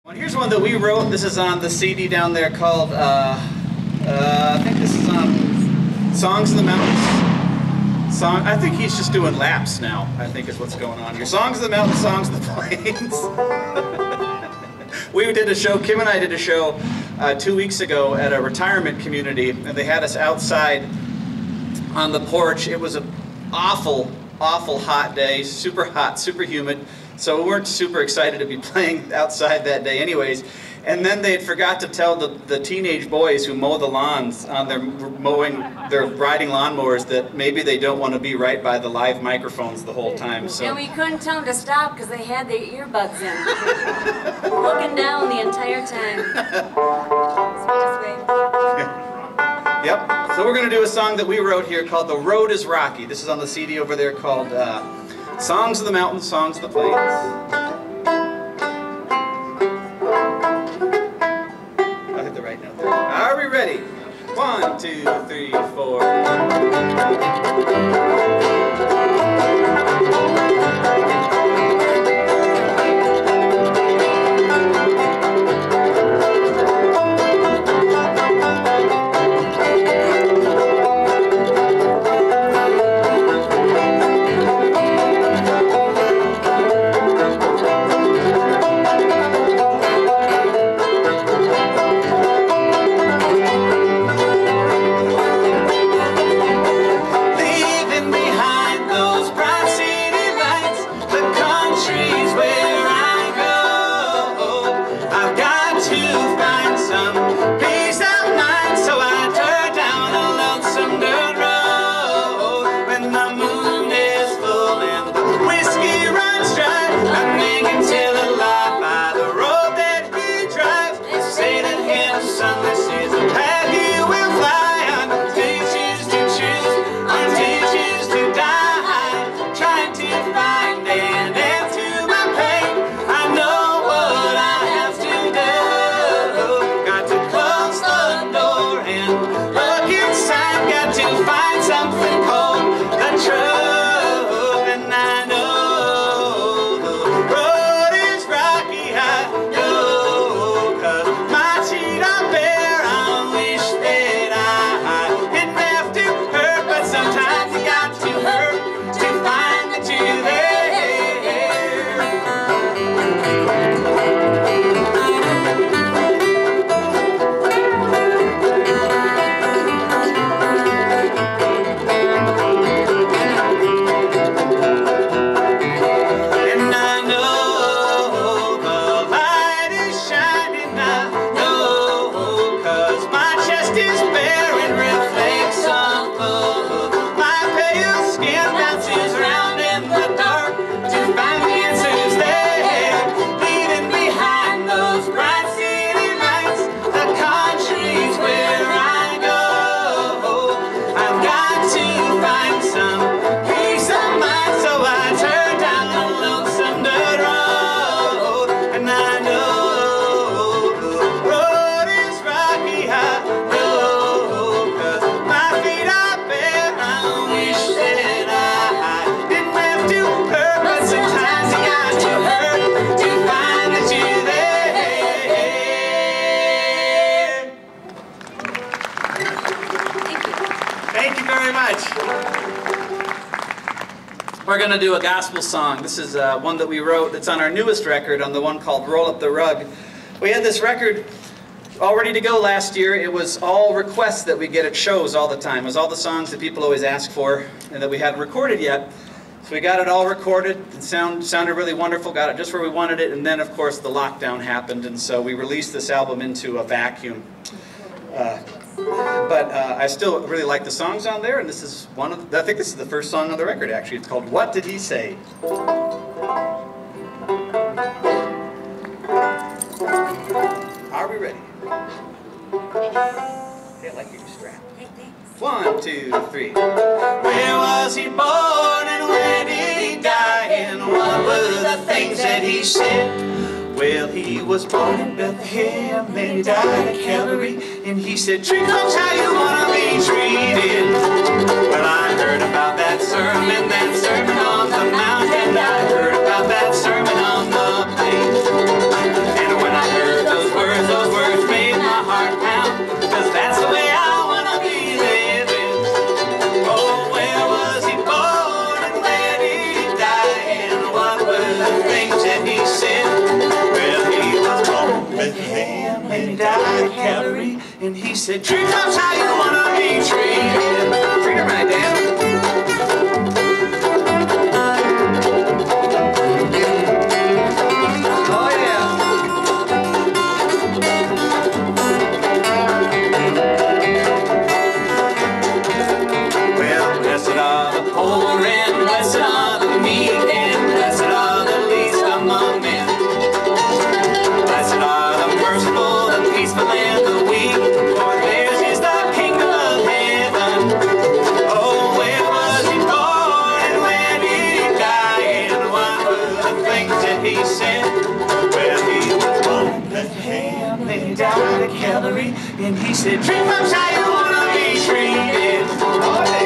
Well, here's one that we wrote. This is on the CD down there called, I think this is on Songs in the Mountains. I think he's just doing laps now, I think is what's going on here. Songs of the Mountains, Songs of the Plains. We did a show, Kim and I did a show 2 weeks ago at a retirement community, and they had us outside on the porch. It was an awful hot day, super hot, super humid. So we weren't super excited to be playing outside that day anyways. And then they had forgot to tell the teenage boys who mow the lawns on their riding lawnmowers that maybe they don't want to be right by the live microphones the whole time. So. And we couldn't tell them to stop because they had their earbuds in. Looking down the entire time. Yep. So we're going to do a song that we wrote here called The Road is Rocky. This is on the CD over there called Songs of the Mountains, Songs of the Plains. I'll hit the right note there. Are we ready? 1, 2, 3, 4. We're going to do a gospel song. This is one that we wrote. It's on our newest record, on the one called Roll Up the Rug. We had this record all ready to go last year. It was all requests that we get at shows all the time. It was all the songs that people always ask for and that we hadn't recorded yet. So we got it all recorded. It sounded really wonderful, got it just where we wanted it, and then of course the lockdown happened, and so we released this album into a vacuum. But I still really like the songs on there, and this is one of I think this is the first song on the record actually. It's called What Did He Say? Are we ready? Hey, I like your strap. Hey, thanks. 1, 2, 3. Where was he born and where did he die, and what were the things that he said? Well, he was born in Bethlehem, then he died at Calvary, and he said, treat folks how you want to be treated. Well, I heard about that sermon on the mountain, I heard about that sermon on the plain. And when I heard he died at Calvary. And he said, treetops how you wanna be treated. Treat him right, Dan. Oh yeah. Well, blessed are the poor and blessed are the meek and blessed are the least among men. Blessed are the merciful, the peaceful, and the weak, for theirs is the kingdom of heaven. Oh, where was he born and where did he die? And what were the things that he said? Well, he was born in Bethlehem, then he died at Calvary, and he said, treat folks how you wanna be treated. Oh, hey.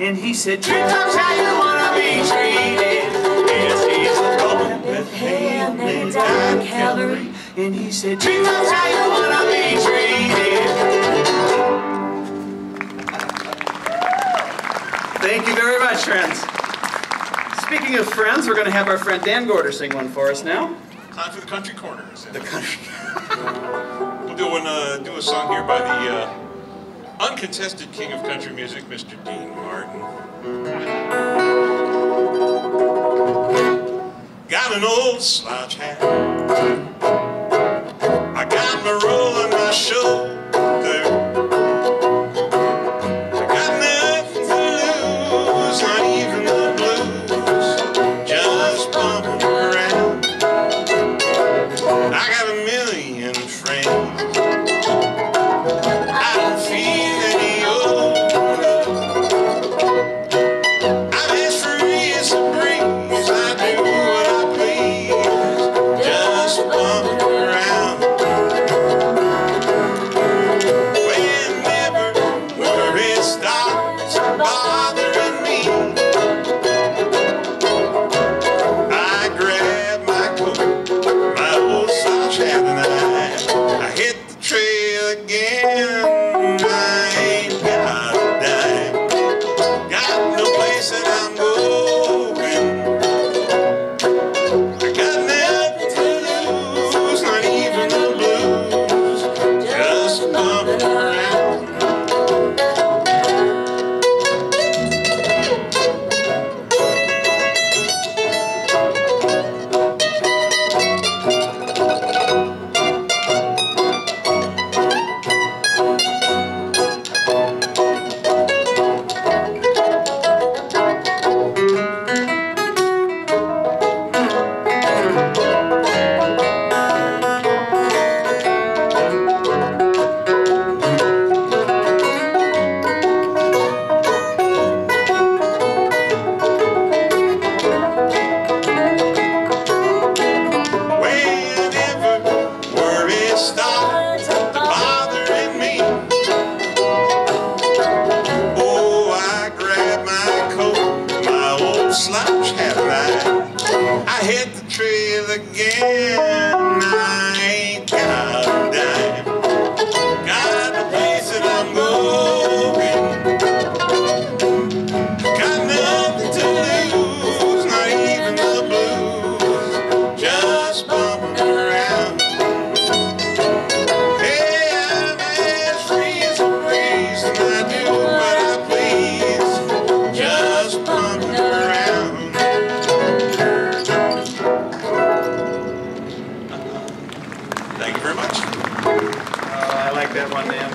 And he said, treetops how you wanna be treated. Yes, he was born in Bethlehem, and he died at Calvary. And he said, treetops how you wanna be treated. Thank you very much, friends. Speaking of friends, we're going to have our friend Dan Gorder sing one for us now. Time for the country corner. The country. We'll do a song here by the uncontested king of country music, Mr. Dean Martin. Got an old slouch hat. I got my roll on my shoulder. I got nothing to lose, not even the blues. Just bumping around. I got a million friends. I don't feel any older. I'm as free as a breeze. I do what I please. Just bumping around. Whenever it starts bothering me, I grab my coat, my old slouch hat, and I hit the trail again. I ain't got a dime, got no place that I'm going. I got nothing to lose, not even the blues. Just bumping around. Whenever it starts bothering me, oh, I grab my coat, my old slouch hat, and I hit the trail again. I ain't got a dime, got no place that I'm going. Got nothing to lose, not even the blues. Just bumping around. Hey, I'm as free as a breeze, and I do what I please. Just bumping around. Thank you very much. I like that one, Dan.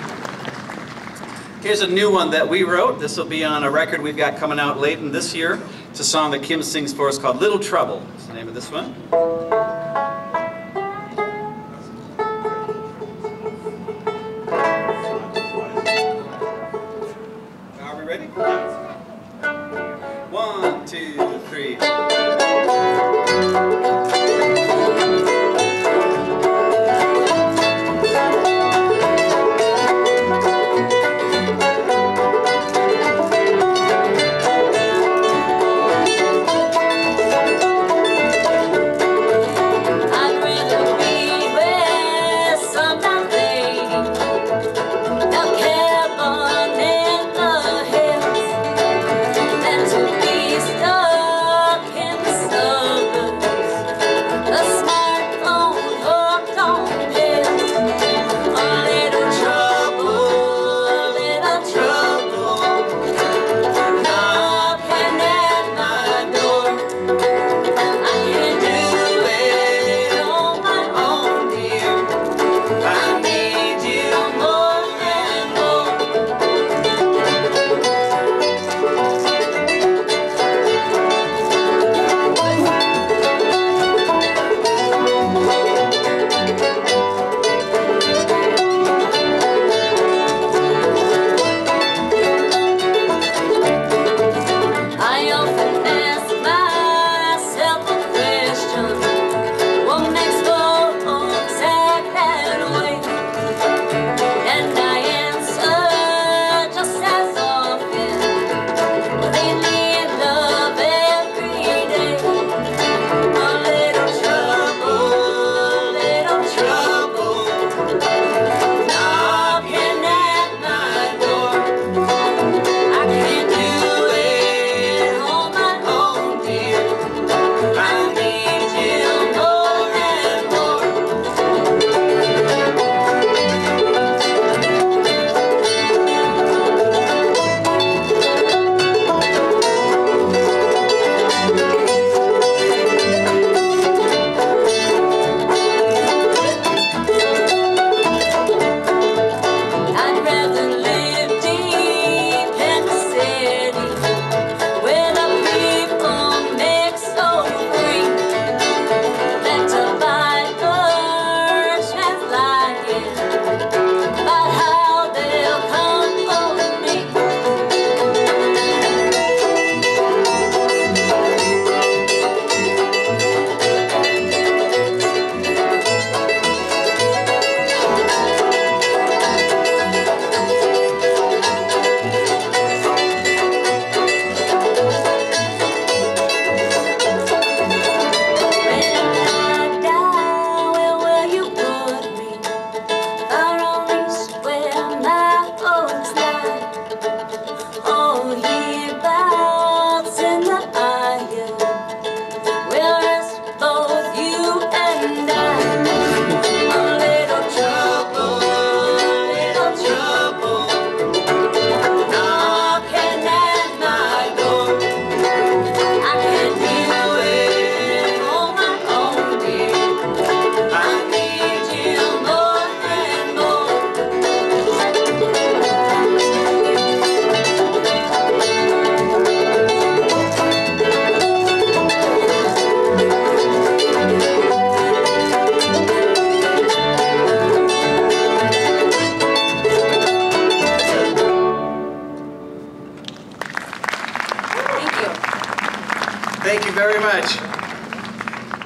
Here's a new one that we wrote. This will be on a record we've got coming out late in this year. It's a song that Kim sings for us called Little Trouble. That's the name of this one. Are we ready?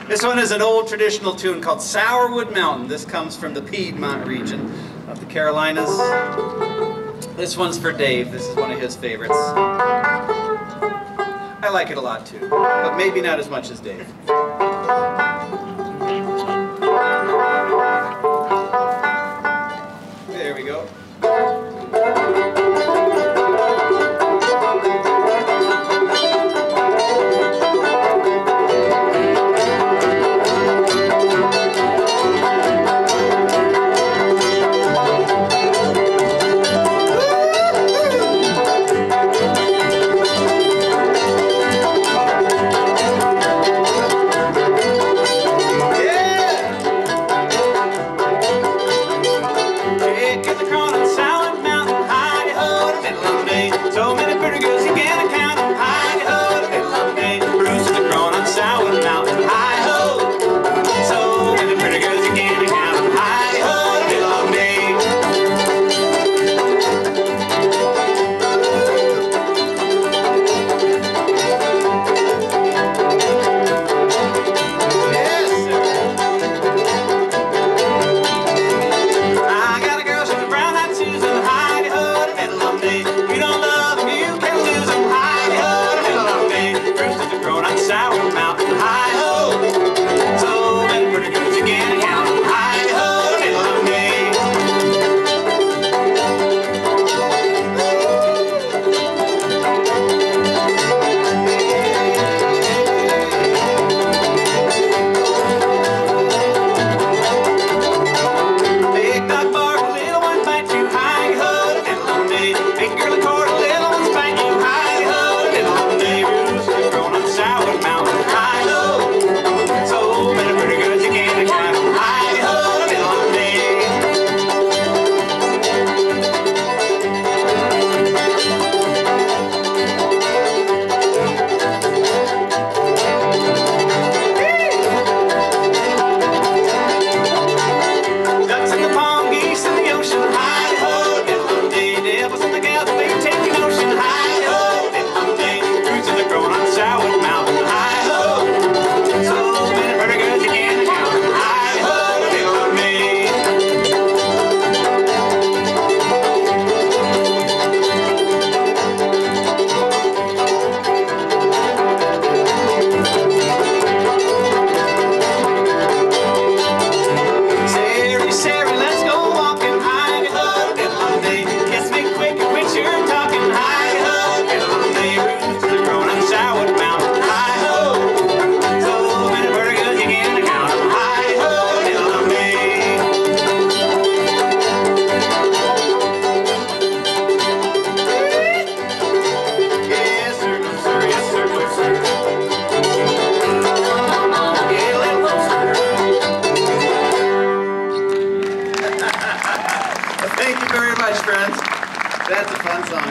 This one is an old traditional tune called Sourwood Mountain. This comes from the Piedmont region of the Carolinas. This one's for Dave. This is one of his favorites. I like it a lot too, but maybe not as much as Dave. There we go. That's a fun song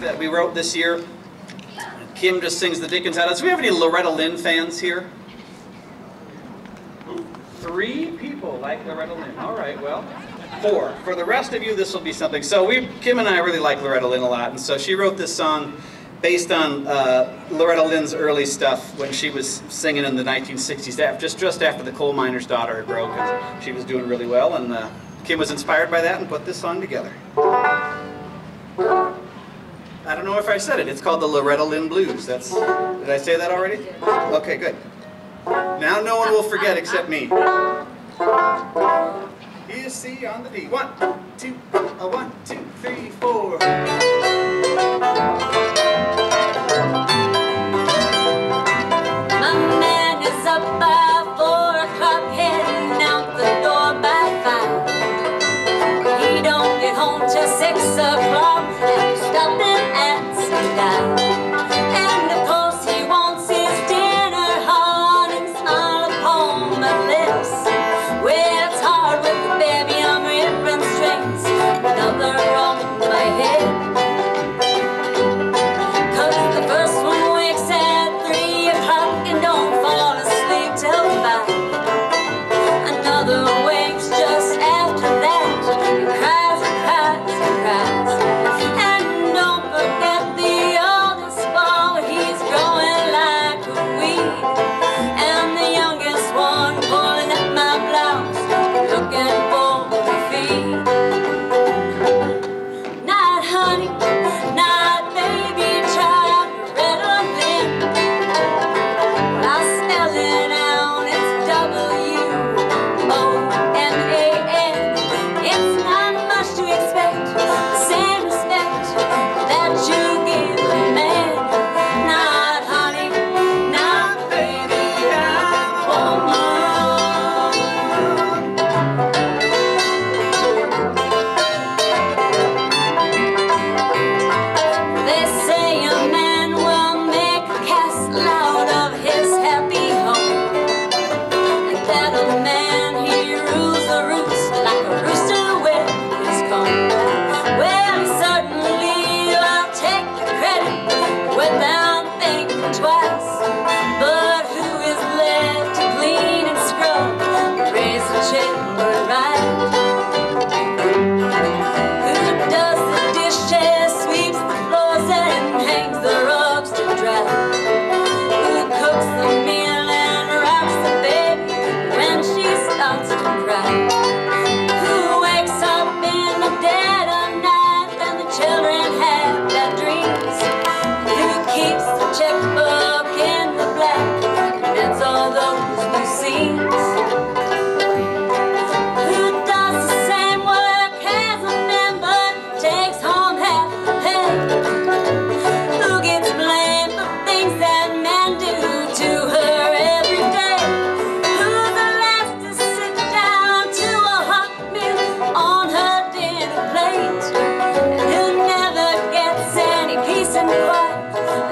that we wrote this year. Kim just sings the dickens out of it. Do we have any Loretta Lynn fans here? 3 people like Loretta Lynn. All right, well, 4. For the rest of you, this will be something. So Kim and I really like Loretta Lynn a lot, and so she wrote this song based on Loretta Lynn's early stuff when she was singing in the 1960s, just after the coal miner's daughter had broke, and she was doing really well, and Kim was inspired by that and put this song together. I don't know if I said it. It's called the Loretta Lynn Blues. Did I say that already? Okay, good. Now no one will forget except me. You see on the D. 1, 2, 1, 2, 3, 4. My man is up by 4 o'clock, heading out the door by 5. He don't get home till 6 o'clock, and stopping at sundown. And of course he wants his dinner hard and smile upon my lips. Well, it's hard with the baby on ripping strings, another on my head.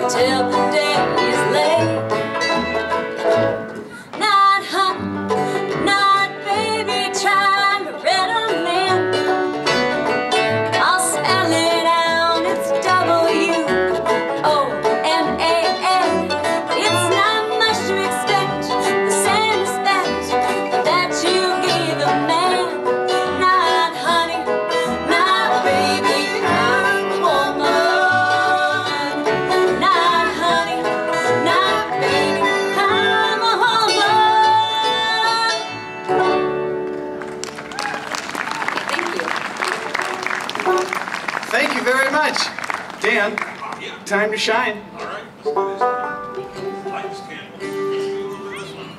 till the day is late. Not honey, not baby, trying to recommend. I'll spell it out, it's W-O-M-A-N. It's not much to expect, the same respect that you give a man. Not honey, not baby, I'm a woman. Not honey, not baby, I'm a woman. Thank you very much. Dan, Yeah. time to shine. All right, let's do this. Light this candle. Let's do this one.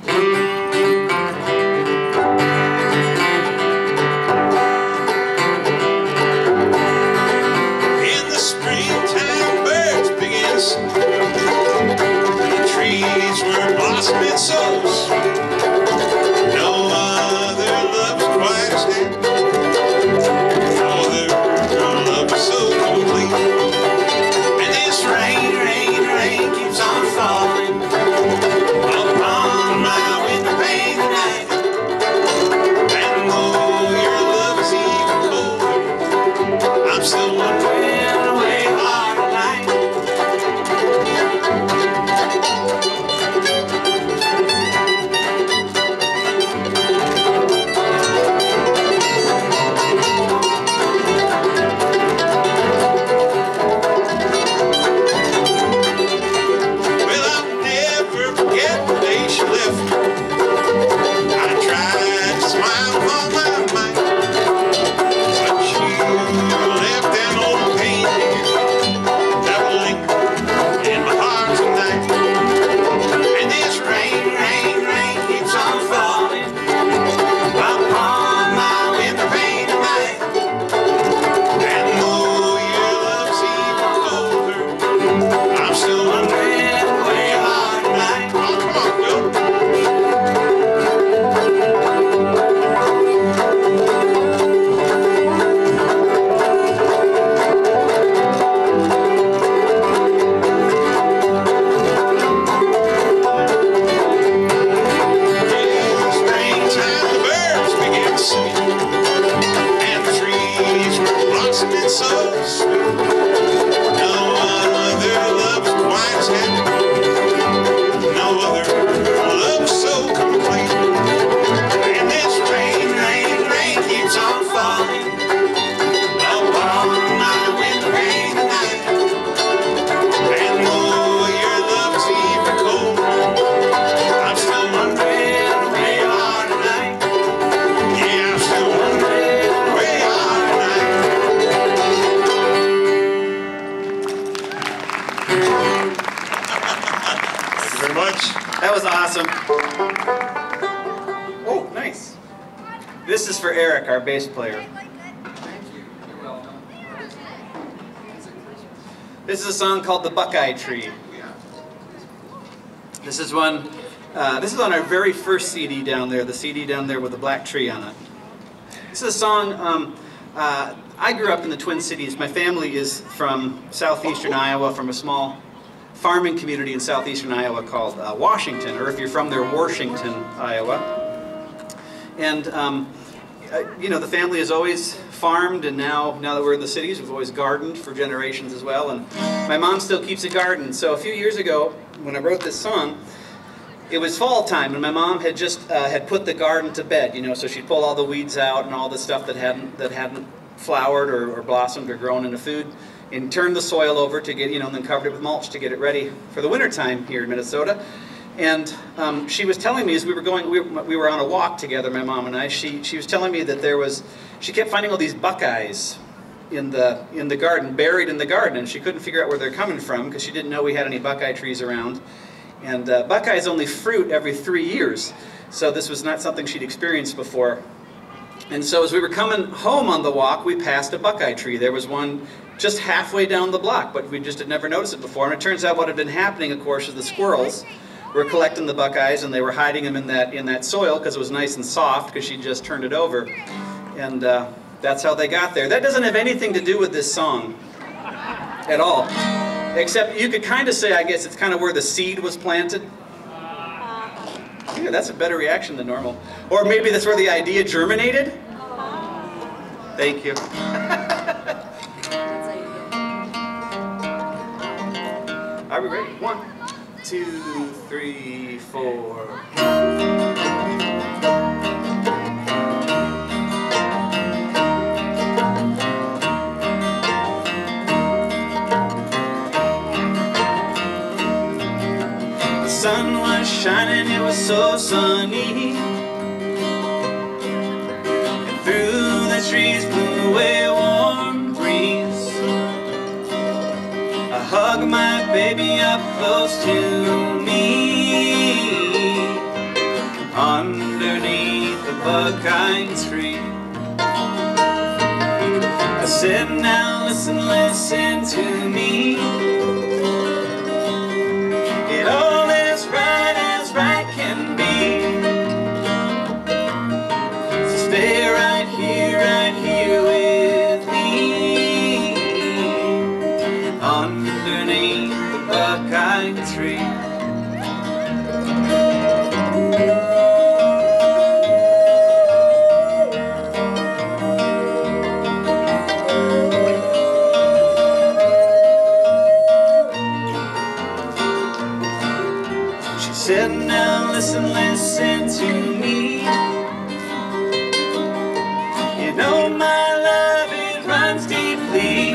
In the springtime, birds begin to sing. The trees were blossoming so sweet. No other love's quite as happy. No other love is so complete. And this rain, rain, rain keeps on falling upon my window pane tonight. And though your love is even colder, I'm still wondering where you are tonight. Well, I'll never forget the day she left. I tried to smile upon my mind, but you left an old pain here that will linger in my heart tonight. And this rain, rain, rain keeps on falling upon my window pane tonight. And though your love's even colder, I'm still wondering where you are tonight. Oh, come on, Will. In springtime, the birds began to sing, and the trees were blossoming so sweet. No other love's quite as happy. No other love's so complete. And this rain, rain, rain keeps on falling upon my window pane tonight. And though your love's even colder, I'm still wondering where you are tonight. Yeah, I'm still wondering where you are tonight. Thank you very much. That was awesome. Oh, nice. This is for Eric, our bass player. This is a song called The Buckeye Tree. This is one, this is on our very first CD down there, the CD down there with the black tree on it. This is a song, I grew up in the Twin Cities. My family is from southeastern Iowa, from a small farming community in southeastern Iowa called Washington, or if you're from there, Washington, Iowa. And you know, the family has always farmed, and now that we're in the cities, we've always gardened for generations as well. And my mom still keeps a garden. So a few years ago, when I wrote this song, it was fall time, and my mom had just had put the garden to bed. You know, so she'd pull all the weeds out and all the stuff that hadn't flowered or blossomed or grown into food, and turned the soil over to get, you know, and then covered it with mulch to get it ready for the winter time here in Minnesota. And she was telling me as we were on a walk together, my mom and I, she was telling me that she kept finding all these buckeyes in the garden, buried in the garden, and she couldn't figure out where they're coming from because she didn't know we had any buckeye trees around. And buckeyes only fruit every 3 years, so this was not something she'd experienced before. And so as we were coming home on the walk, we passed a buckeye tree. There was one just halfway down the block, but we just had never noticed it before. And it turns out what had been happening, of course, is the squirrels were collecting the buckeyes, and they were hiding them in that soil because it was nice and soft because she just turned it over. And that's how they got there. That doesn't have anything to do with this song at all. Except you could kind of say, I guess it's kind of where the seed was planted. Yeah, that's a better reaction than normal. Or maybe that's where the idea germinated. Thank you. Are we ready? 1, 2, 3, 4. The sun was shining, it was so sunny, and through the trees blew away a warm breeze. I hug my baby up close to me, underneath the buckeye tree. I said, now listen, listen to me. It all is right as right can be. So stay right here with me, underneath the buckeye tree. She said, now listen, listen to me. You know my love, it runs deeply,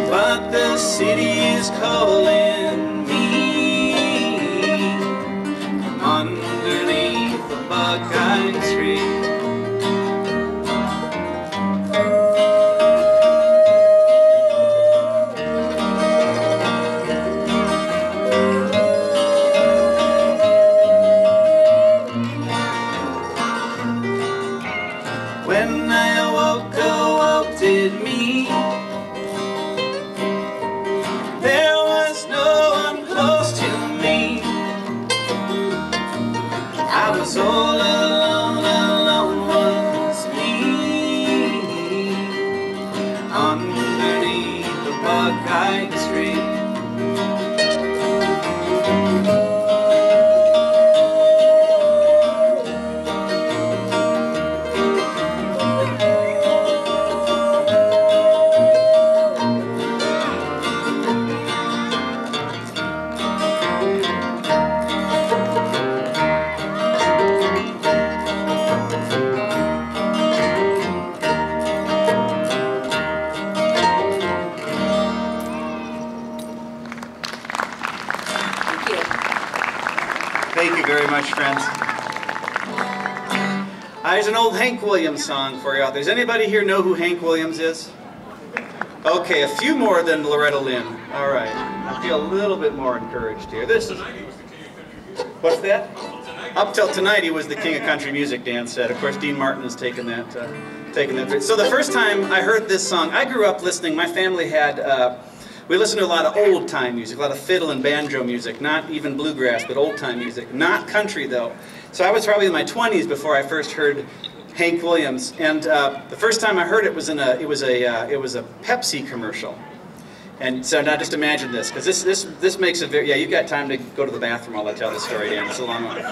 but the city is calling me, underneath the buckeye tree. When I awoke, awoke did me. There was no one close to me. I was all alone, alone was me, underneath the buckeye tree. Thank you very much, friends. There's an old Hank Williams song for you out there. Does anybody here know who Hank Williams is? Okay, a few more than Loretta Lynn. All right. I feel a little bit more encouraged here. This is... What's that? Up till tonight, he was the king of country music, Dan said. Of course, Dean Martin has taken that. So the first time I heard this song, I grew up listening. My family had... we listened to a lot of old-time music, a lot of fiddle and banjo music, not even bluegrass, but old-time music. Not country, though. So I was probably in my 20s before I first heard Hank Williams, and the first time I heard it was in it was a Pepsi commercial. And so now just imagine this, because this makes a very, yeah, you've got time to go to the bathroom while I tell the story, Dan. It's a long one.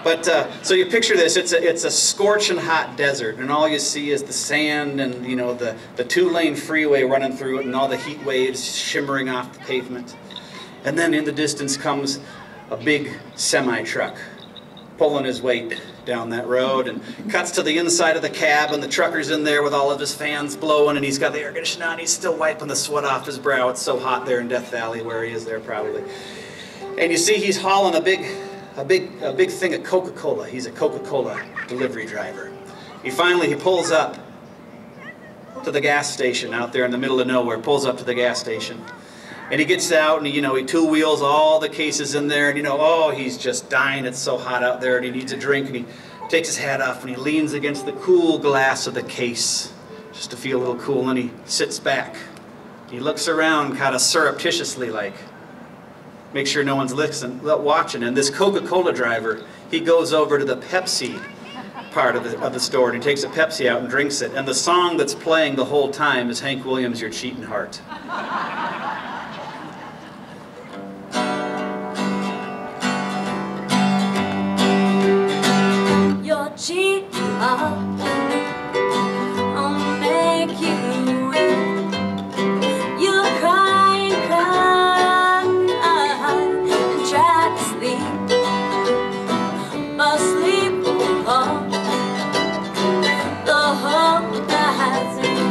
But so you picture this, it's a scorching hot desert, and all you see is the sand and, you know, the 2-lane freeway running through it and all the heat waves shimmering off the pavement. And then in the distance comes a big semi-truck pulling his weight down that road, and cuts to the inside of the cab, and the trucker's in there with all of his fans blowing, and he's got the air conditioning on, he's still wiping the sweat off his brow. It's so hot there in Death Valley where he is there probably. And you see he's hauling a big thing of Coca-Cola. He's a Coca-Cola delivery driver. He pulls up to the gas station out there in the middle of nowhere, pulls up to the gas station. And he gets out and, you know, he two-wheels all the cases in there, and, you know, oh, he's just dying, it's so hot out there, and he needs a drink, and he takes his hat off and he leans against the cool glass of the case just to feel a little cool, and he sits back. He looks around kind of surreptitiously, like, make sure no one's watching, and this Coca-Cola driver, he goes over to the Pepsi part of the store, and he takes a Pepsi out and drinks it, and the song that's playing the whole time is Hank Williams' Your Cheatin' Heart. Your cheating heart will make you weak. You cry and cry and try to sleep, but sleep won't come the whole night through.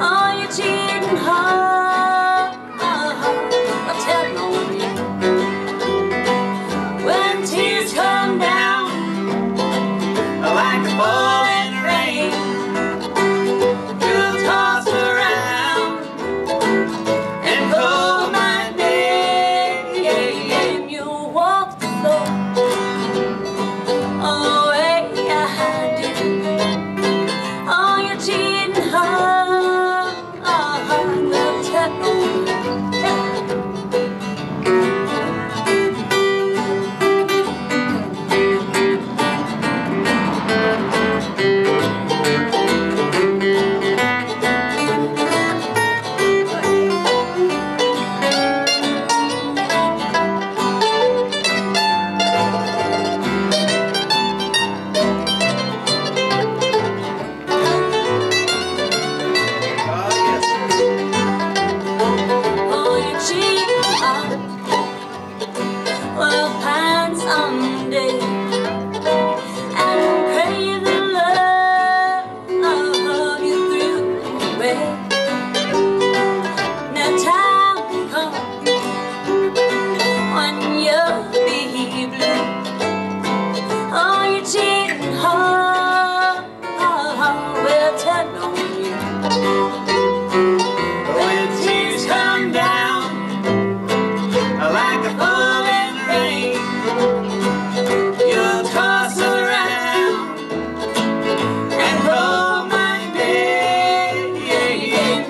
Oh, your cheating heart will tell on you when tears come down like the falling rain. You'll toss around and call my name. You'll walk the floor the way I do. Oh, your cheating heart will tell on you. Oh, your cheating heart will pine someday and crave the love you threw away. Now time will come when you'll be blue. Oh, your cheating heart will turn on you. When tears come down like a falling rain, you'll toss around and call my name.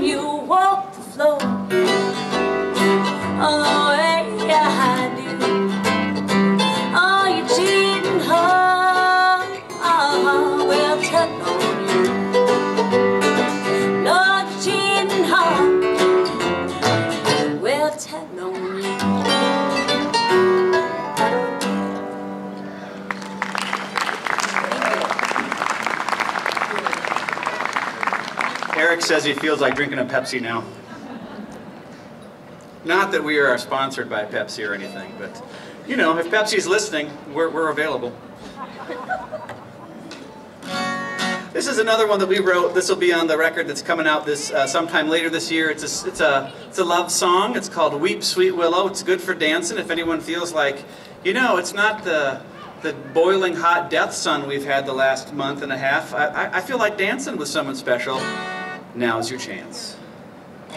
You walk the floor the way I do. Oh, your cheating heart will turn on you. Lord, your cheating heart will turn on you. Eric says he feels like drinking a Pepsi now. Not that we are sponsored by Pepsi or anything, but you know, if Pepsi's listening, we're available. This is another one that we wrote. This will be on the record that's coming out this sometime later this year. It's a love song. It's called "Weep, Sweet Willow." It's good for dancing. If anyone feels like, you know, it's not the boiling hot death sun we've had the last month and a half. I feel like dancing with someone special. Now's your chance. It's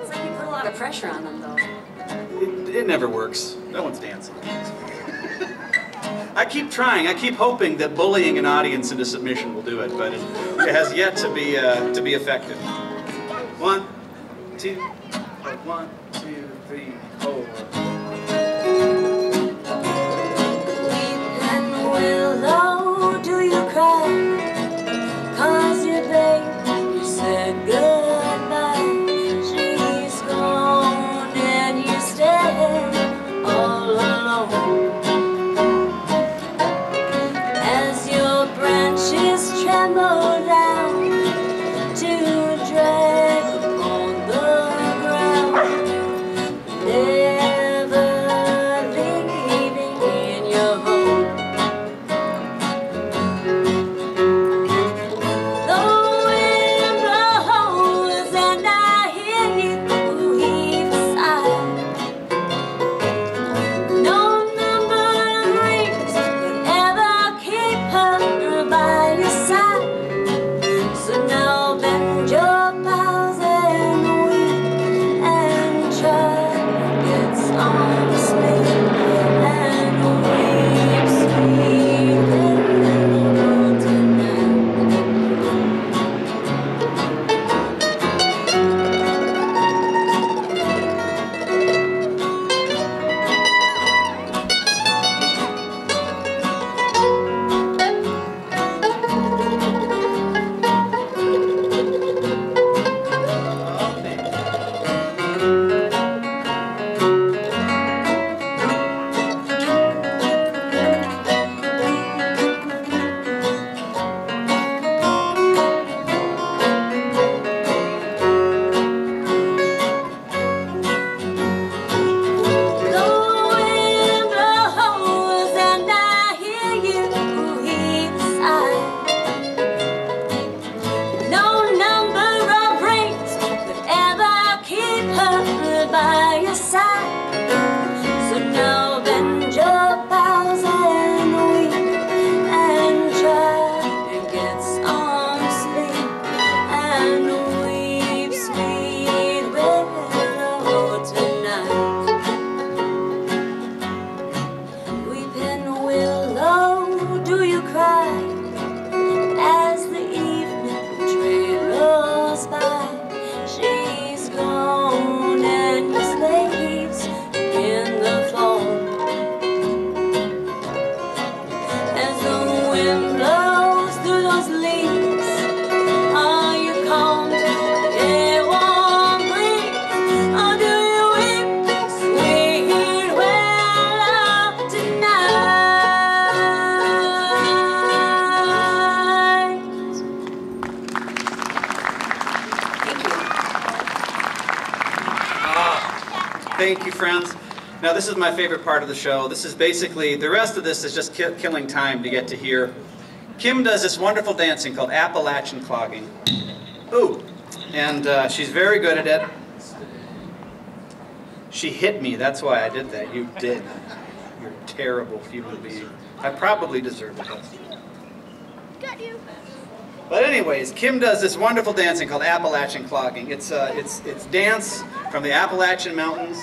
like you put a lot of pressure on them, though. It never works. No one's dancing. I keep trying. I keep hoping that bullying an audience into submission will do it, but it has yet to be effective. 1, 2, 1, 2, 3, 4. Weeping willow, do you cry? 'Cause your baby said goodbye. She's gone and you stay all alone. As your branches tremble down to drag upon the ground, there do you cry as the evening train rolls by? She's gone and your slaves in the fall. As the wind blows through those leaves, are you calm to a warm breeze? Or do you weep, sweet willow, tonight? Thank you, friends. Now this is my favorite part of the show. This is basically, the rest of this is just killing time to get to hear. Kim does this wonderful dancing called Appalachian clogging. Ooh, and she's very good at it. She hit me, that's why I did that. You did. You're a terrible human being. I probably deserve it. Got you. But anyways, Kim does this wonderful dancing called Appalachian clogging. It's dance from the Appalachian Mountains.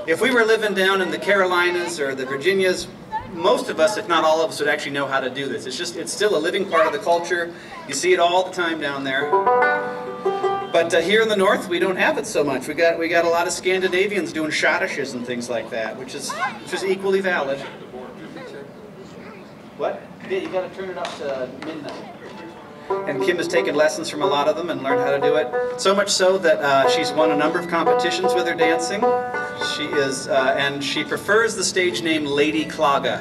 If we were living down in the Carolinas or the Virginias, most of us, if not all of us, would actually know how to do this. It's still a living part of the culture. You see it all the time down there. But here in the north, we don't have it so much. We got a lot of Scandinavians doing schottisches and things like that, which is equally valid. What? Yeah, you got to turn it up to midnight. And Kim has taken lessons from a lot of them and learned how to do it. So much so that she's won a number of competitions with her dancing. She is, and she prefers the stage name Lady Clogga.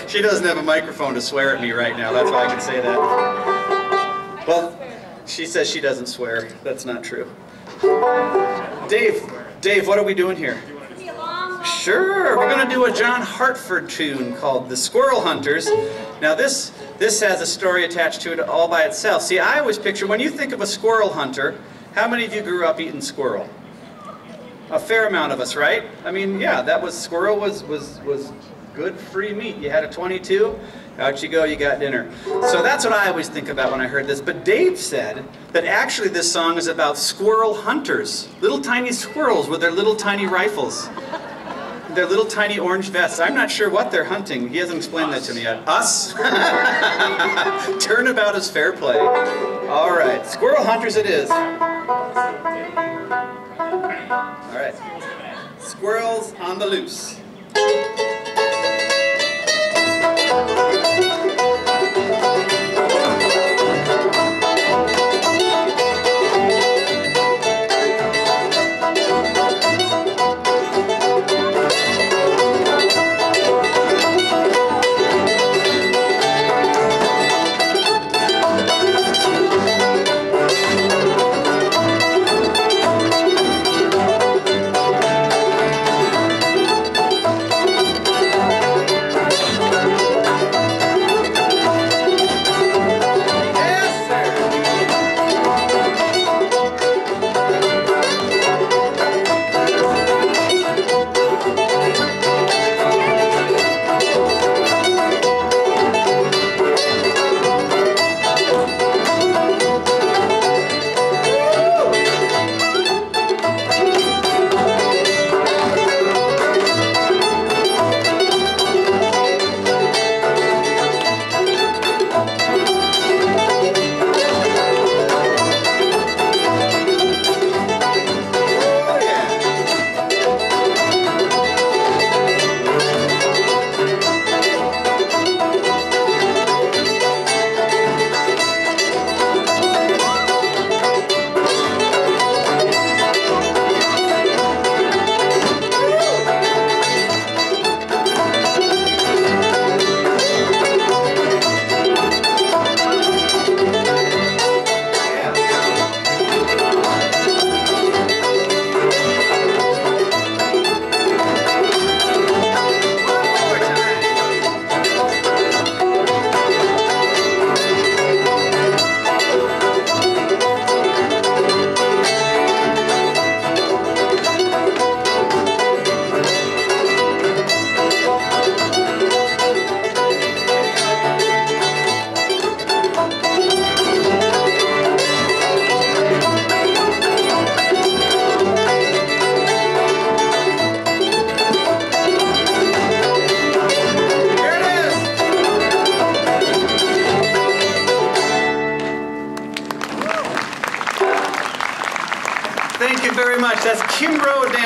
She doesn't have a microphone to swear at me right now, that's why I can say that. Well, she says she doesn't swear. That's not true. Dave, what are we doing here? Sure, we're going to do a John Hartford tune called The Squirrel Hunters. Now this has a story attached to it all by itself. See, I always picture, when you think of a squirrel hunter, how many of you grew up eating squirrel? A fair amount of us, right? I mean, yeah, squirrel was good free meat. You had a 22, out you go, you got dinner. So that's what I always think about when I heard this. But Dave said that actually this song is about squirrel hunters. Little tiny squirrels with their little tiny rifles. Their little tiny orange vests. I'm not sure what they're hunting. He hasn't explained that to me yet. Us? Turnabout is fair play. All right, squirrel hunters it is. All right, squirrels on the loose.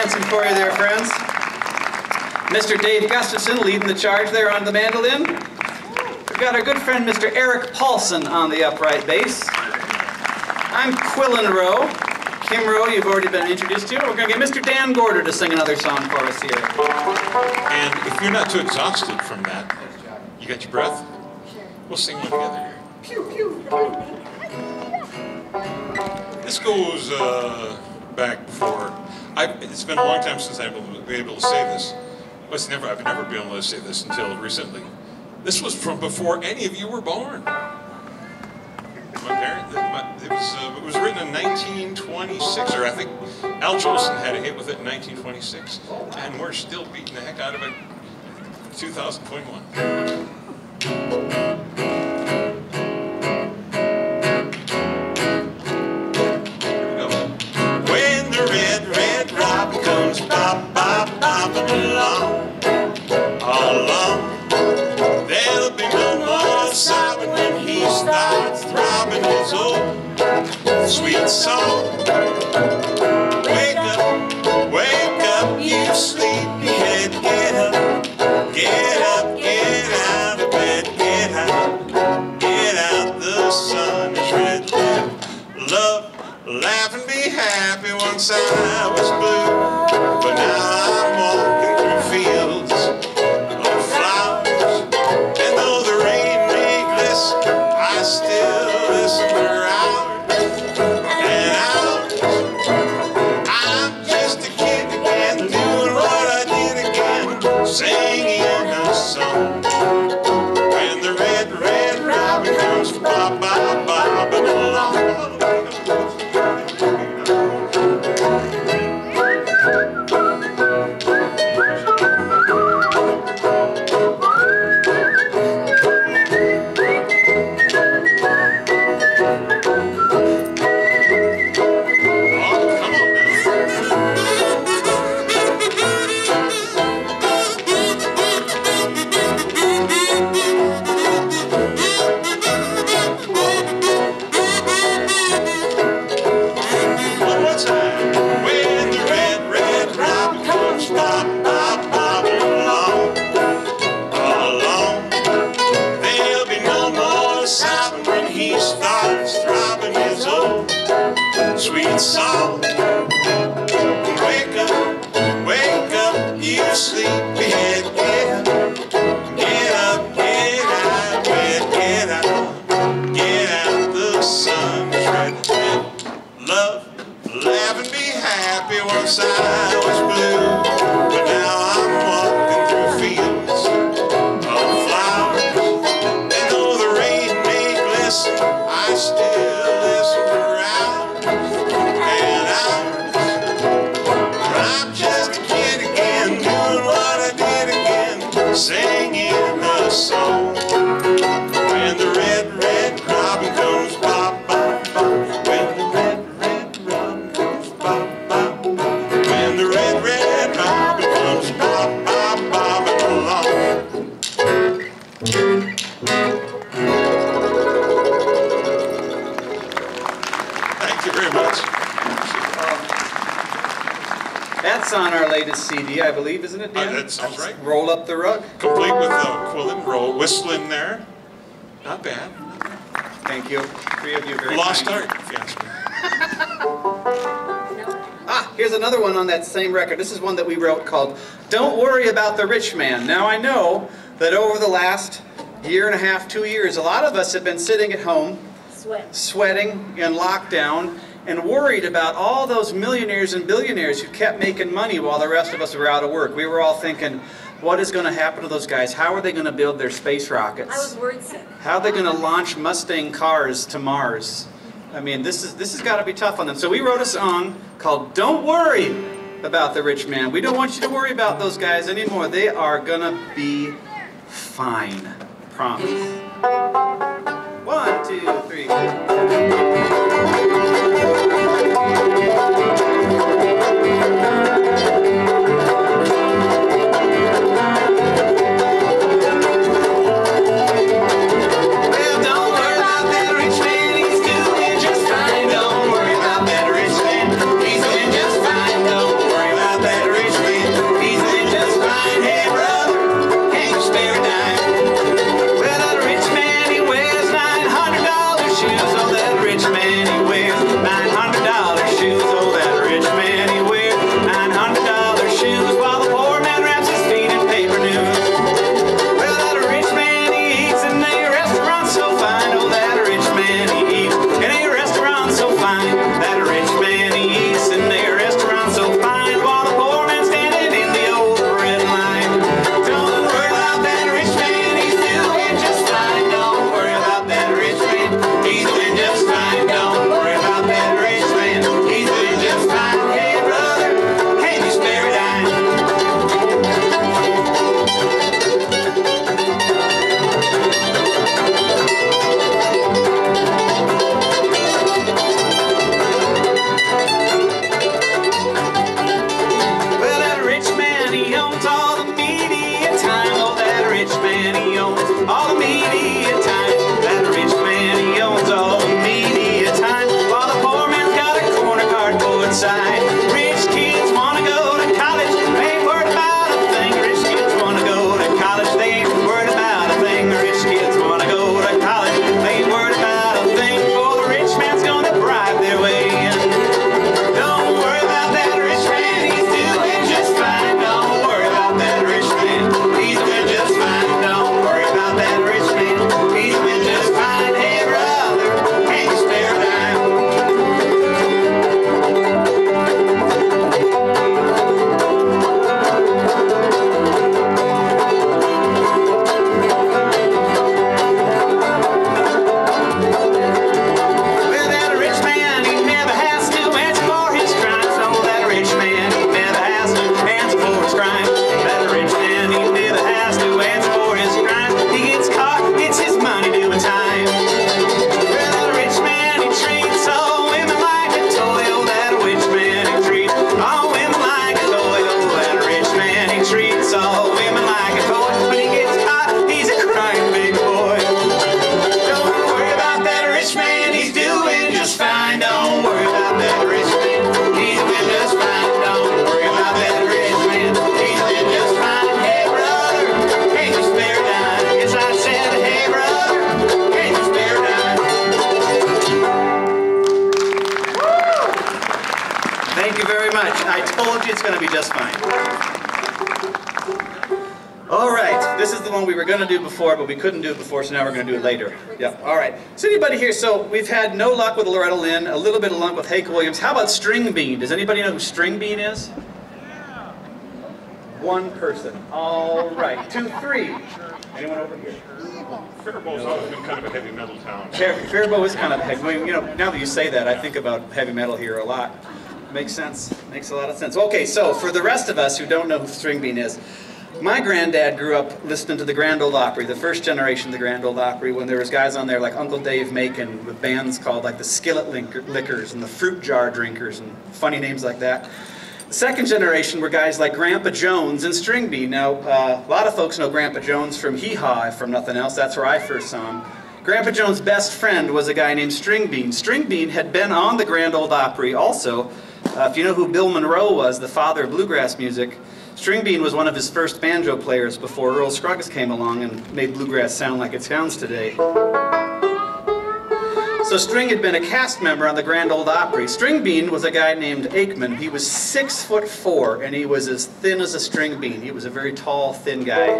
dancing for you there, friends. Mr. Dave Gustafson leading the charge there on the mandolin. We've got our good friend Mr. Eric Paulson on the upright bass. I'm Quillen Rowe. Kim Rowe, you've already been introduced to. We're going to get Mr. Dan Gorder to sing another song for us here. And if you're not too exhausted from that, you got your breath? Sure. We'll sing one together here. Pew, pew. This goes back before. It's been a long time since I've been able to say this. Well, I've never been able to say this until recently. This was from before any of you were born. It was written in 1926, or I think Al Jolson had a hit with it in 1926, and we're still beating the heck out of it in 2021. When the red, red robin comes bop, bop, bopping along, all along, there'll be no more sobbing when he starts throbbing his old sweet song. Wake up, you sleepyhead, get up, get up, get out of bed, get out, the sun is red. Love, laugh and be happy. Once I was blue, but now I'm walking through fields of flowers, and though the rain may glisten, I still listen for hours and hours. I'm just a kid again, doing what I did again, singing a song. When the red, red robin comes bop, bop, bopping along. Sweet song. Wake up, you sleepyhead, get up, get out, get out, the sun is red. Love, laugh and be happy. Once I was blue, but now I'm walking through fields of flowers, and though the rain may glisten, I still listen for hours. I'm just a kid again, doing what I did again, singing a song. When the red, red robin comes bop, bop, bop. When the red, red robin comes bop, bop, bop. When the red, red robin comes bop, bop, bopping along. Thank you very much. That's on our latest CD, I believe, isn't it, Dan? That sounds right. Roll Up the Rug. Complete with Quillen Rowe whistling there. Not bad. Thank you. Three of you very Lost kind. art, if you ask me. Here's another one on that same record. This is one that we wrote called Don't Worry About the Rich Man. Now, I know that over the last year and a half, 2 years, a lot of us have been sitting at home, sweating in lockdown, and worried about all those millionaires and billionaires who kept making money while the rest of us were out of work. We were all thinking, what is going to happen to those guys? How are they going to build their space rockets? I was worried sick. How are they going to launch Mustang cars to Mars? I mean, this has got to be tough on them. So we wrote a song called Don't Worry About the Rich Man. We don't want you to worry about those guys anymore. They are going to be fine. Promise. 1, 2, 3. Don't worry about that owns all the media time. Oh, that rich man, he owns all the media time. That rich man, he owns all the media time. While the poor man's got a corner cardboard sign. Rich kids wanna go to college, they ain't worried about a thing. Rich kids wanna go to college, they ain't worried about a thing. Rich kids wanna go to college, they ain't worried about a thing. For the rich man's gonna bribe their way in. Don't worry about that rich man, he's doing just fine. Don't worry about that rich man, he's doing just fine. Don't worry about that rich man, he's doing just fine. Hey brother, can you spare a dime? Well, that rich man, he never has to answer for his crimes. Oh, that rich man, he never has to answer for his crimes. That rich man, he never has to answer for his crimes. He gets caught, gets his money doing time. Well, that rich man, he treats all women like a toy. Oh, that rich man, he treats all women like a toy. Oh, that rich man, he treats all women like a toy. When he gets caught, he's a crying big boy. Don't worry about that rich man, he's doing just fine. Don't worry about that rich man, he's doing just fine. Don't worry about that rich man, he's doing just fine. Hey brother, can you spare a dime? Yes, I said, hey brother, can you spare a dime? Woo! Thank you very much. I told you it's going to be just fine. All right, this is the one we were going to do before, but we couldn't do it before, so now we're going to do it later. Yeah, all right. So anybody here, so we've had no luck with Loretta Lynn, a little bit of luck with Hank Williams. How about String Bean? Does anybody know who String Bean is? One person. All right, 2, 3. Anyone over here? Faribault's always been kind of a heavy metal town. Faribault is kind of heavy. Well, you know, now that you say that, I think about heavy metal here a lot. Makes sense. Makes a lot of sense. Okay, so for the rest of us who don't know who String Bean is, my granddad grew up listening to the Grand Ole Opry, the first generation of the Grand Ole Opry, when there was guys on there like Uncle Dave Macon with bands called like the Skillet Lickers and the Fruit Jar Drinkers and funny names like that. The second generation were guys like Grandpa Jones and String Bean. Now, a lot of folks know Grandpa Jones from Hee Haw, if from nothing else. That's where I first saw him. Grandpa Jones' best friend was a guy named String Bean. String Bean had been on the Grand Ole Opry also. If you know who Bill Monroe was, the father of bluegrass music, String Bean was one of his first banjo players before Earl Scruggs came along and made bluegrass sound like it sounds today. So String had been a cast member on the Grand Ole Opry. String Bean was a guy named Aikman. He was 6'4", and he was as thin as a string bean. He was a very tall, thin guy.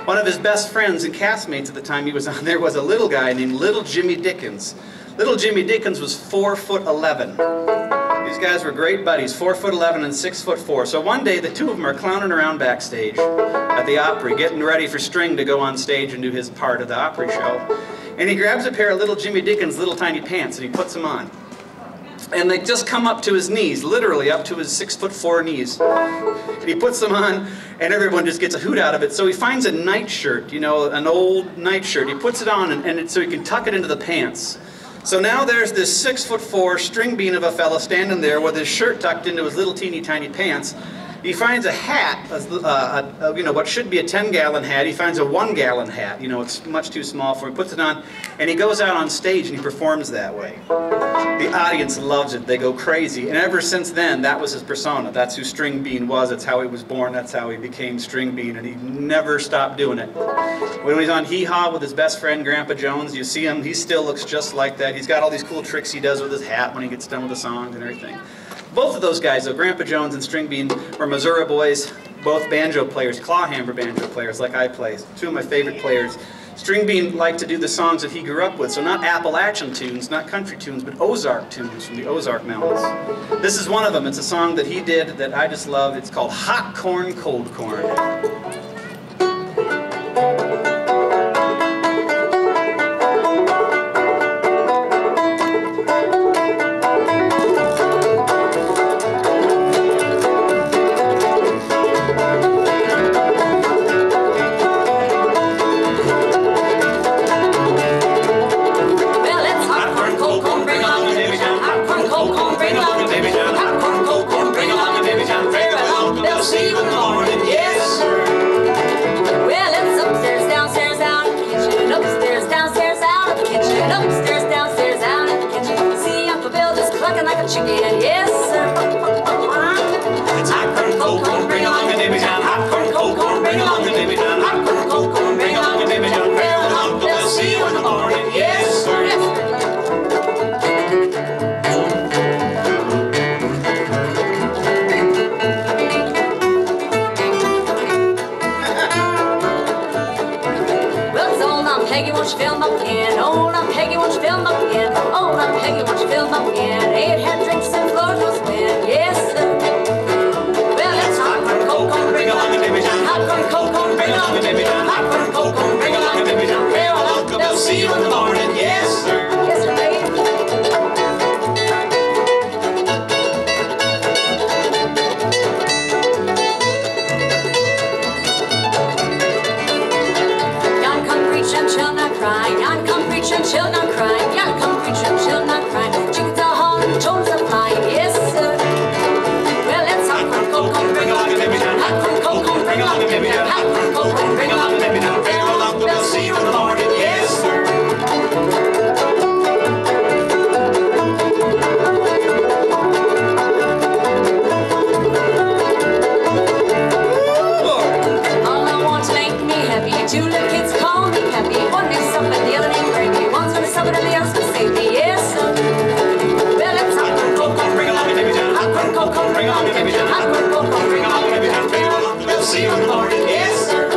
One of his best friends and castmates at the time he was on there was a little guy named Little Jimmy Dickens. Little Jimmy Dickens was 4'11". These guys were great buddies, 4'11" and 6'4". So one day the two of them are clowning around backstage at the Opry, getting ready for String to go on stage and do his part of the Opry show. And he grabs a pair of Little Jimmy Dickens' little tiny pants and he puts them on. And they just come up to his knees, literally up to his 6'4" knees. And he puts them on and everyone just gets a hoot out of it. So he finds a nightshirt, you know, an old nightshirt. He puts it on so he can tuck it into the pants. So now there's this 6'4" string bean of a fella standing there with his shirt tucked into his little teeny tiny pants. He finds a hat, you know, what should be a 10-gallon hat. He finds a 1-gallon hat. You know, it's much too small for him. He puts it on, and he goes out on stage and he performs that way. The audience loves it. They go crazy. And ever since then, that was his persona. That's who String Bean was. That's how he was born. That's how he became String Bean. And he never stopped doing it. When he's on Hee Haw with his best friend, Grandpa Jones, you see him. He still looks just like that. He's got all these cool tricks he does with his hat when he gets done with the songs and everything. Both of those guys, though, Grandpa Jones and String Bean, were Missouri boys, both banjo players, clawhammer banjo players like I play. Two of my favorite players. String Bean liked to do the songs that he grew up with, so not Appalachian tunes, not country tunes, but Ozark tunes from the Ozark Mountains. This is one of them. It's a song that he did that I just love. It's called Hot Corn, Cold Corn. See you in the morning, yeah. Peggy, won't you fill 'em up again? Old Aunt Peggy, won't you fill 'em up again? Old Aunt Peggy, won't you fill 'em up again? Ain't had drinks and floors was wet, yes sir. Well, it's hot corn, cold corn, bring along a baby down. Hot corn, cold corn, bring along a baby down. Hot corn, cold corn, bring along a baby down. Farewell, Uncle, they'll see you in the morning, yes sir. Yes sir, baby. Yon come preach and shall not cry. Yon come preach and shall not cry. Chickens are hauling, toads are flying. Yes, sir. Well, it's hot corn, cold corn, bring along a baby down. Hot corn, cold corn, bring along a baby down. Hot corn, cold corn, bring along a baby down. Farewell, Uncle, we'll see you in the morning. Yes, sir. All I want to make me happy. Two little kids call me happy. One named Supper, the other named Gravy. One's gonna suffer and the other's gonna save me. Yes, sir. Well, it's hot corn, cold corn, bring along a baby down. Hot corn, cold corn, bring along a baby down. Hot corn, cold corn, bring along a baby down. Farewell, Uncle, we'll see you in the morning. Yes, sir.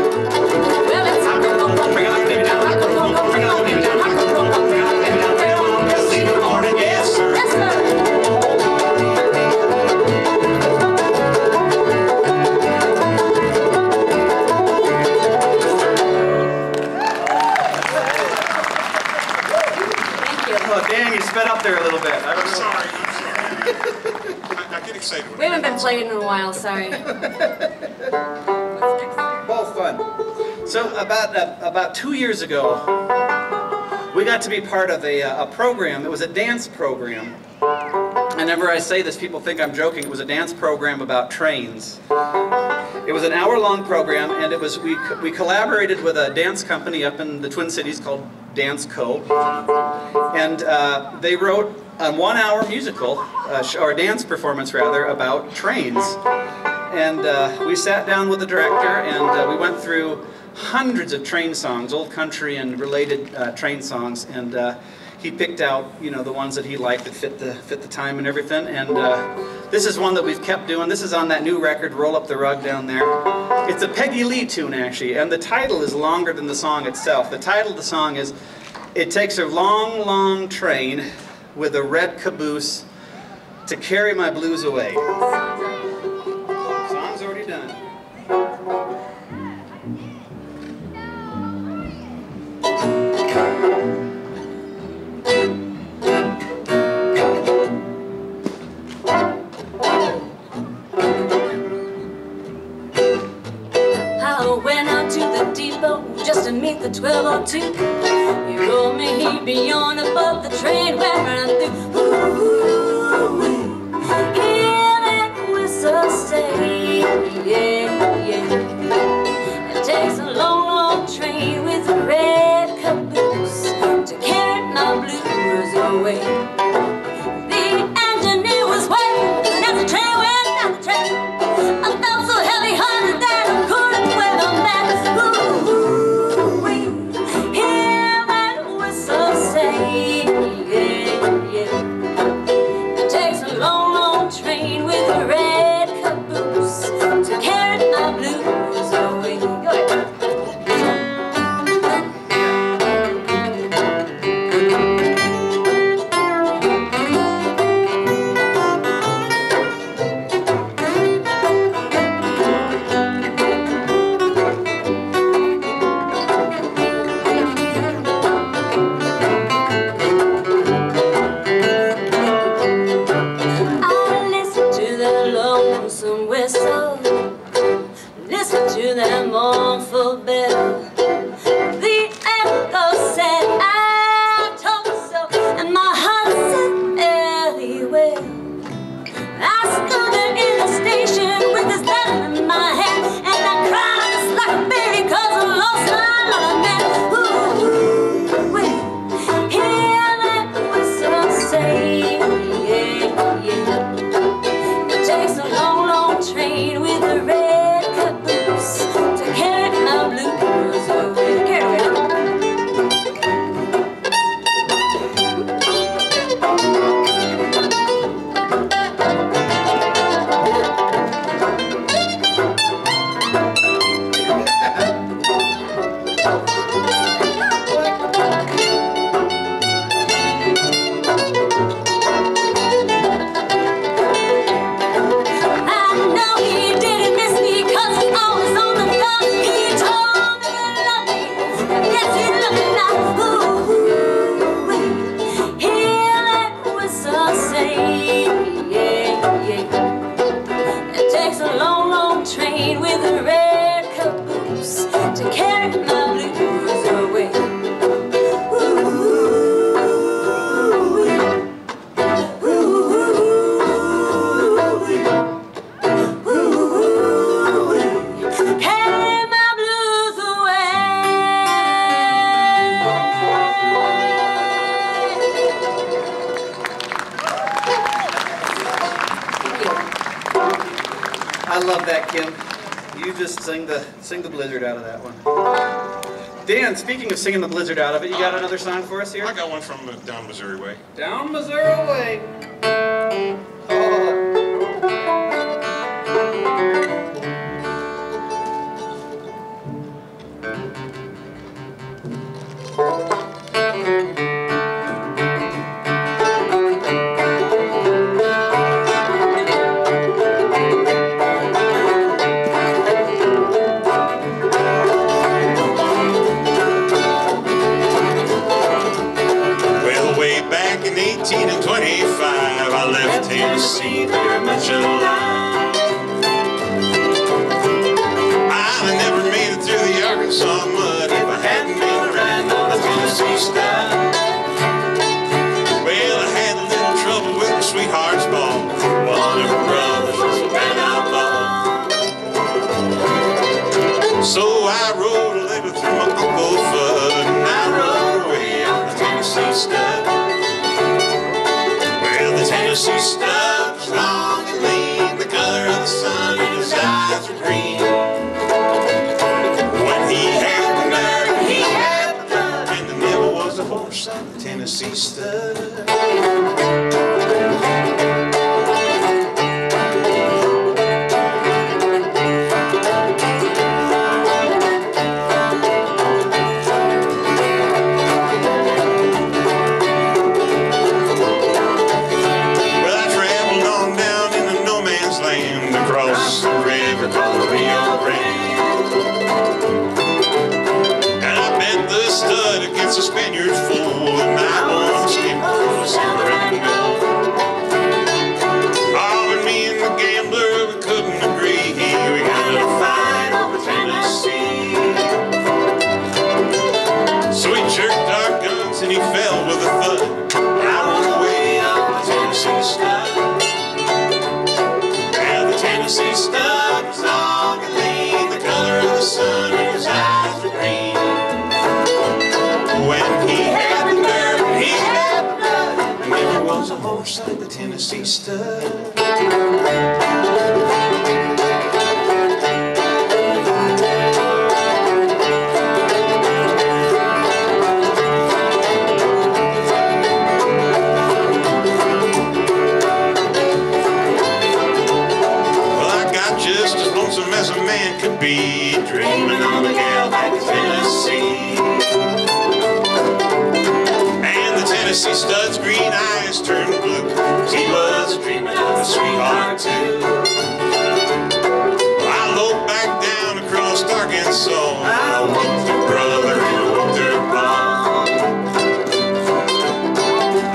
Well, it's hot corn, cold corn, bring along a baby down. Hot corn, cold corn, bring along a baby down. Hot corn, cold corn, bring along a baby down. Farewell, Uncle, we'll see you in the morning. Yes, sir. Yes, sir. Oh, Dan, you sped up there a little bit. I'm sorry. I get excited when We haven't been playing in a while, sorry. Both fun. So about 2 years ago, we got to be part of a program. It was a dance program. Whenever I say this, people think I'm joking. It was a dance program about trains. It was an hour-long program, and it was we collaborated with a dance company up in the Twin Cities called Dance Co. And they wrote a 1-hour musical, or dance performance rather, about trains. And we sat down with the director, and we went through hundreds of train songs, old country and related train songs, and he picked out, you know, the ones that he liked that fit the time and everything. And this is one that we've kept doing. This is on that new record, Roll Up the Rug, down there. It's a Peggy Lee tune, actually, and the title is longer than the song itself. The title of the song is, "It takes a long, long train with a red caboose to carry my blues away." Song's already done. Just to meet the 1202. He told me he'd be on above the train when I'm through. Ooh, hear that whistle say, yeah, yeah. It takes a long, long train with a red caboose to carry my blues away. The engineer was waiting as the train went down the track. I felt so heavy-hearted that I couldn't wear them back. It takes a long, long train with a red caboose to carry that, Kim. You just sing the blizzard out of that one. Dan, speaking of singing the blizzard out of it, you got another song for us here? I got one from down Missouri way. Down Missouri way. Oh. Well, way back in 1825, I left Tennessee very much alive. I'd have never made it through the Arkansas mud if I hadn't been riding on the Tennessee stud. Well, I had a little trouble with my sweetheart's ball. One of her brothers was a bad outlaw. So I wrote a letter through my Uncle Fudd, and I rode away on the Tennessee stud. Well, the Tennessee stud was long and lean, the color of the sun, and his eyes were green. When he had the nerve, he had the blood, and there never was a horse like the Tennessee stud. Across the river called the Rio Grande, and I bet the stud against the Spaniard's fool, and I won skin for silver and gold. Oh, but me and the gambler, we couldn't agree. We got in a fight over Tennessee. So he jerked our guns and he fell with a thud. I went away on the Tennessee stud. Tennessee stud was long and lean, the color of the sun, and his eyes were green. When he had the nerve, he had the blood, and there was a horse like the Tennessee stud. Just as lonesome as a man could be, dreaming on a gal back in Tennessee. And the Tennessee stud's green eyes turned blue, he was dreaming of a sweetheart too. I looked back down across Arkansas, I whooped her brother and whooped her pa.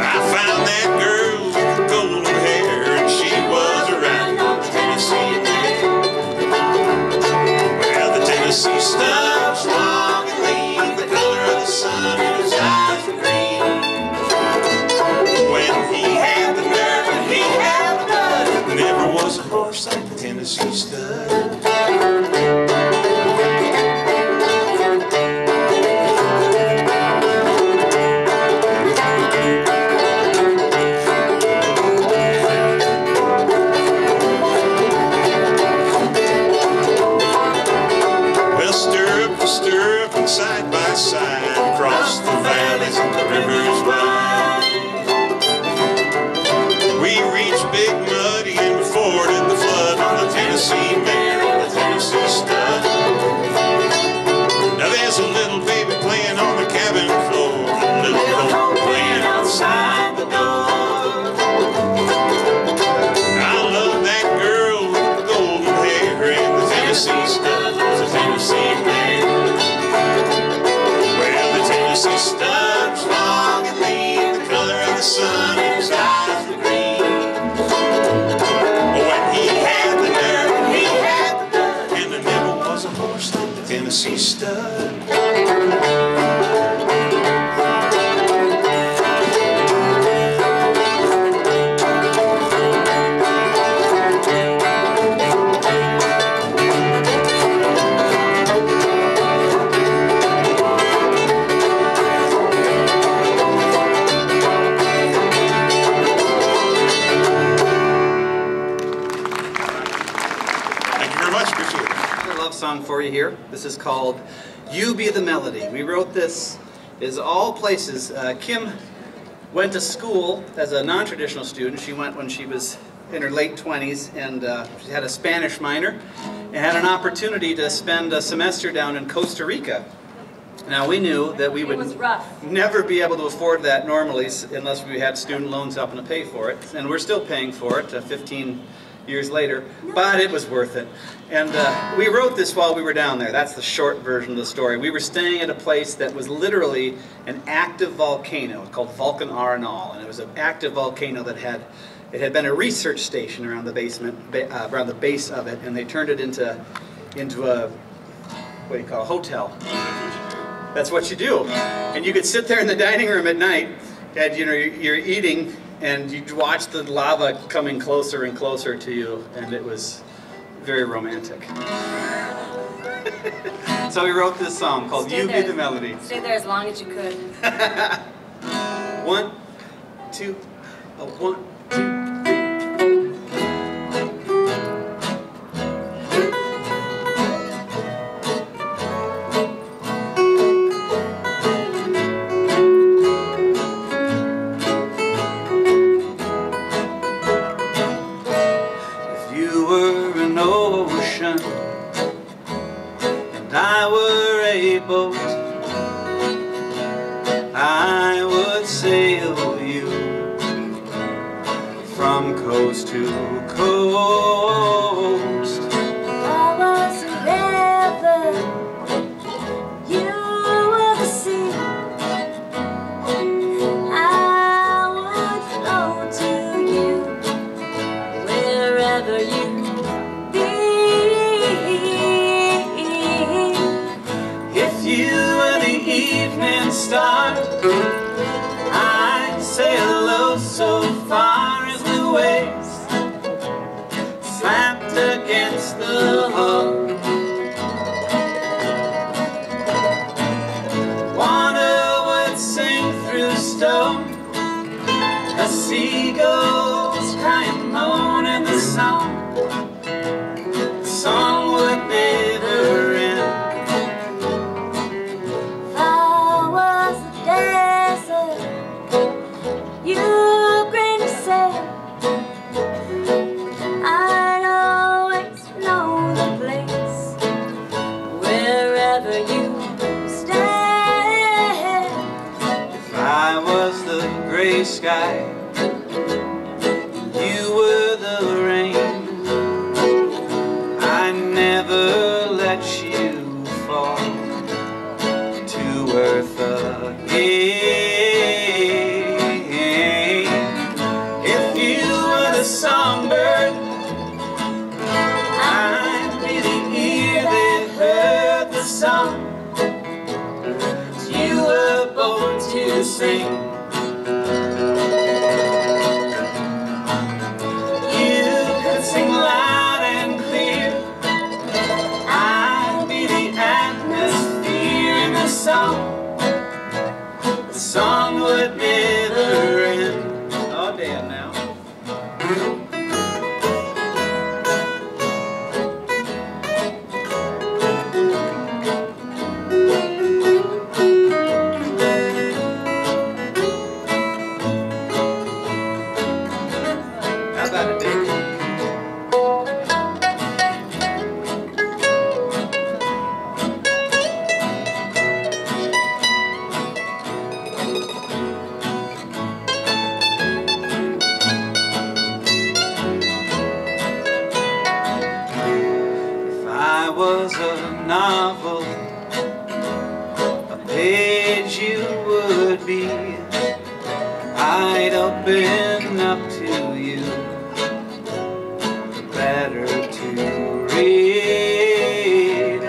I found that girl with the golden hair, and she was riding on the Tennessee mare. Tennessee stud was long and lean, the color of the sun, and his eyes were green. When he had the nerve and he had the blood, never was a horse like the Tennessee stud. Stirrup and side by side, across the valleys and the rivers wide. We reached Big Muddy and we forded the flood on the Tennessee mare and the Tennessee stud. Now there's a little baby playing on the cabin floor, a little colt playing outside the door. I love that girl with the golden hair, and the Tennessee stud was a Tennessee mare. Tennessee stud was long and lean, the color of the sun, and his eyes were green. When he had the nerve and he had the blood, and there never was a horse like the Tennessee stud. you here. This is called You Be the Melody. We wrote this is all places. Kim went to school as a non-traditional student. She went when she was in her late 20s, and she had a Spanish minor and had an opportunity to spend a semester down in Costa Rica. Now, we knew that we would never be able to afford that normally unless we had student loans helping to pay for it, and we're still paying for it 15 years later, but it was worth it. And we wrote this while we were down there. That's the short version of the story. We were staying at a place that was literally an active volcano called Volcan Arenal, and it was an active volcano that had been a research station around the basement, around the base of it, and they turned it into a, what do you call, a hotel. That's what you do. And you could sit there in the dining room at night, and you're eating, and you watch the lava coming closer and closer to you, and it was very romantic. So we wrote this song called You Be the Melody. Stay there as long as you could. 1, 2, 1, 2. Ocean, and I were a boat, I would sail you from coast to coast. I was a river, you were the sea. I would flow to you wherever you. Evening star, I'd sail low so far as the waves slapped against the hull. Water would sing through stone, the seagulls cry and moan in the song. The song would never end. Gray sky, you were the rain. I never let you fall to earth again. If you were the songbird, I'd be the ear that heard the song. You were born to sing. Sing loud and clear. I'd be the atmosphere in the song. The song would never end. Oh, damn now. How about it, Dick? I was a novel, a page you would be. I'd open up to you, the better to read.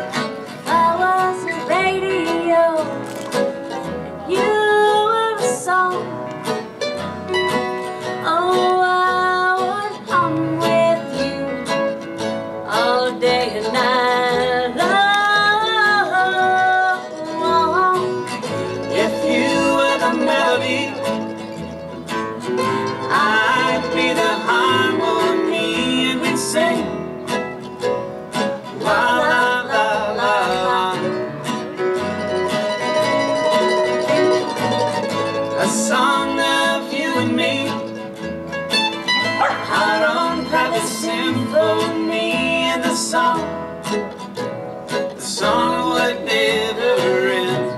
I was a radio, you were a song. Oh, I would hum with you all day and night long. If you were the melody, song of you and me, our own private symphony, and the song would never end.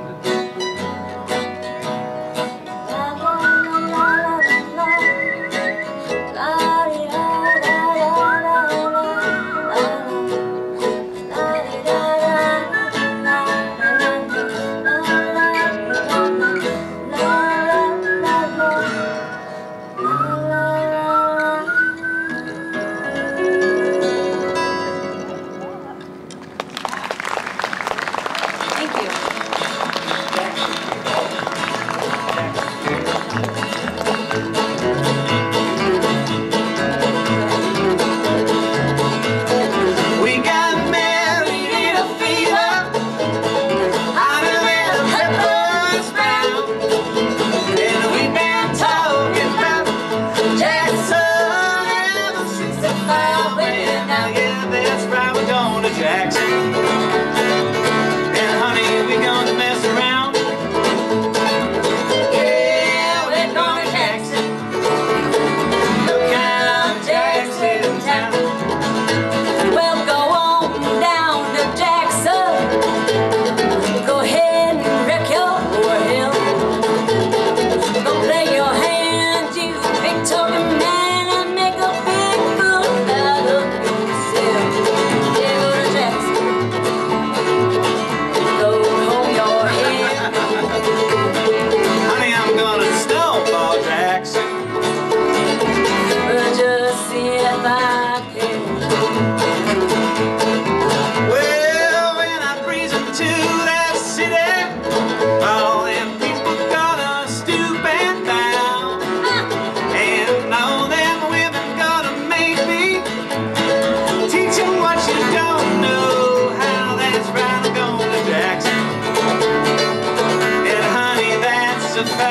The